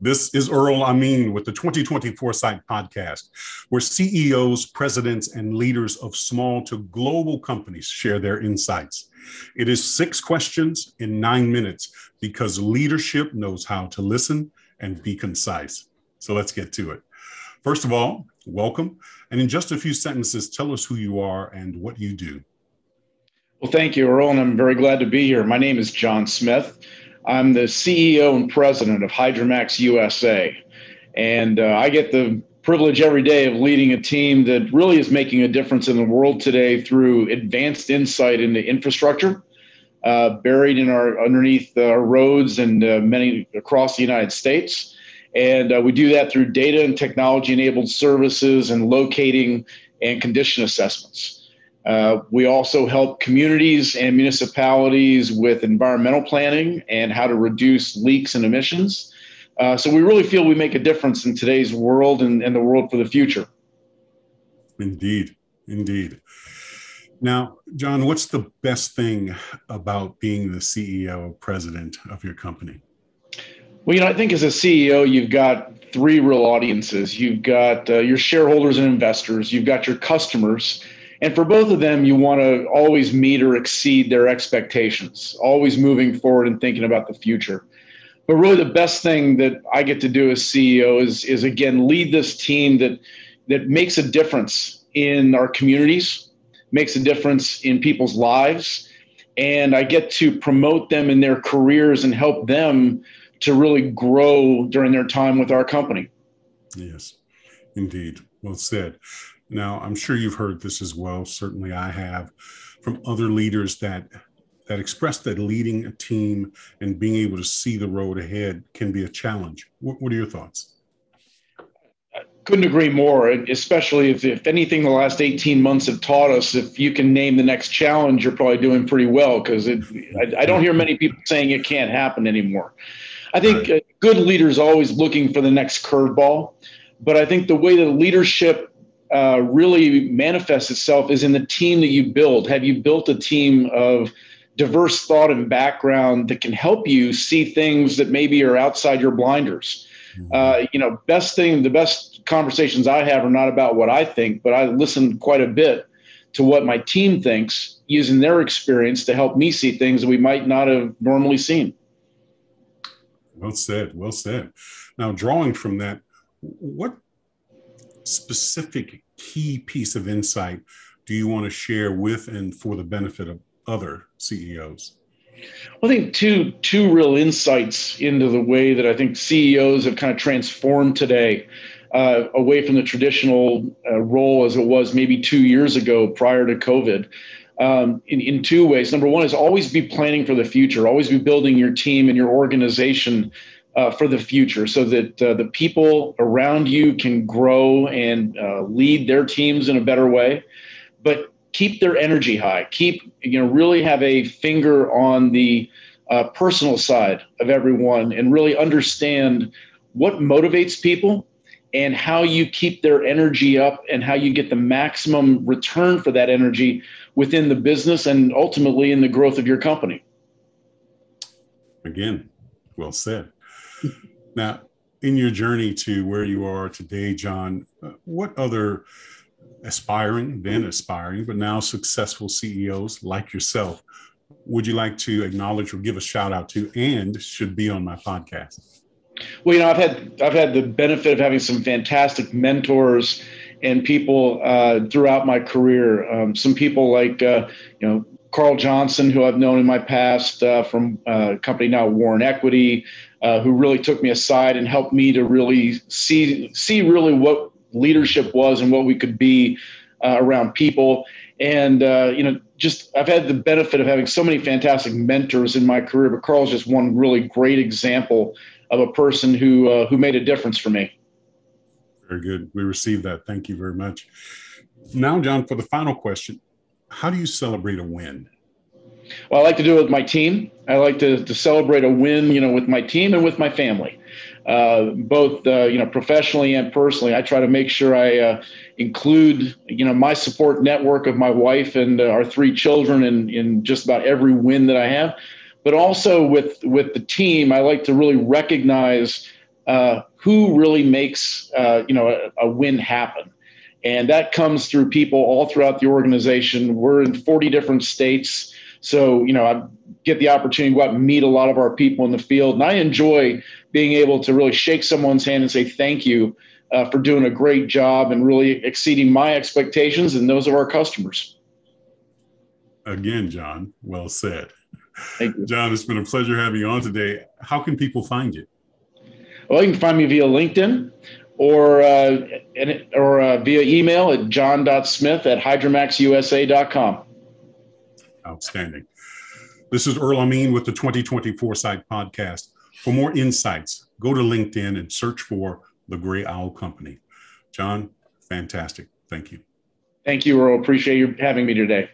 This is Earl Amin with the 2020 Foresight Podcast, where CEOs, presidents, and leaders of small to global companies share their insights. It is 6 questions in 9 minutes because leadership knows how to listen and be concise. So let's get to it. First of all, welcome. And in just a few sentences, tell us who you are and what you do. Well, thank you, Earl, and I'm very glad to be here. My name is Jon Smith. I'm the CEO and president of Hydromax USA, and I get the privilege every day of leading a team that really is making a difference in the world today through advanced insight into infrastructure, buried in underneath our roads and many across the United States. And we do that through data and technology-enabled services and locating and condition assessments. We also help communities and municipalities with environmental planning and how to reduce leaks and emissions. So we really feel we make a difference in today's world and the world for the future. Indeed, indeed. Now, Jon, what's the best thing about being the CEO or president of your company? Well, I think as a CEO, you've got 3 real audiences. You've got your shareholders and investors. You've got your customers. And for both of them, you want to always meet or exceed their expectations, always moving forward and thinking about the future. But really the best thing that I get to do as CEO is again, lead this team that makes a difference in our communities, makes a difference in people's lives. And I get to promote them in their careers and help them to really grow during their time with our company. Yes, indeed. Well said. Now, I'm sure you've heard this as well. Certainly I have, from other leaders that express that leading a team and being able to see the road ahead can be a challenge. What are your thoughts? I couldn't agree more, especially if anything the last 18 months have taught us, if you can name the next challenge, you're probably doing pretty well, because I don't hear many people saying it can't happen anymore. I think good leaders are always looking for the next curveball, but I think the way that leadership really manifests itself is in the team that you build. Have you built a team of diverse thought and background that can help you see things that maybe are outside your blinders? The best conversations I have are not about what I think, but I listen quite a bit to what my team thinks, using their experience to help me see things that we might not have normally seen. Well said. Well said. Now, drawing from that, what specific key piece of insight do you want to share with and for the benefit of other CEOs? Well, I think two real insights into the way that I think CEOs have kind of transformed today, away from the traditional role as it was maybe 2 years ago prior to COVID, in 2 ways. Number one is always be planning for the future, always be building your team and your organization for the future, so that the people around you can grow and lead their teams in a better way. But keep their energy high. Really have a finger on the personal side of everyone, and really understand what motivates people and how you keep their energy up and how you get the maximum return for that energy within the business and ultimately in the growth of your company. Again, well said. Now, in your journey to where you are today, Jon, what other aspiring, but now successful CEOs like yourself would you like to acknowledge or give a shout out to and should be on my podcast? Well, I've had the benefit of having some fantastic mentors and people throughout my career. Some people like Carl Johnson, who I've known in my past from a company now, Warren Equity, who really took me aside and helped me to really see really what leadership was and what we could be around people. And, I've had the benefit of having so many fantastic mentors in my career, but Carl's just one really great example of a person who made a difference for me. Very good. We received that. Thank you very much. Now, Jon, for the final question, how do you celebrate a win? Well, I like to do it with my team. I like to celebrate a win, with my team and with my family, both, professionally and personally. I try to make sure I include, my support network of my wife and our 3 children in just about every win that I have. But also with the team, I like to really recognize who really makes a win happen. And that comes through people all throughout the organization. We're in 40 different states. So, I get the opportunity to go out and meet a lot of our people in the field. And I enjoy being able to really shake someone's hand and say thank you for doing a great job and really exceeding my expectations and those of our customers. Again, Jon, well said. Thank you. Jon, it's been a pleasure having you on today. How can people find you? Well, you can find me via LinkedIn or via email at jon.smith@hydromaxusa.com. Outstanding. This is Earl Amin with the 2020 Foresight Podcast. For more insights, go to LinkedIn and search for The Gray Owl Company. Jon, fantastic. Thank you. Thank you, Earl. Appreciate you having me today.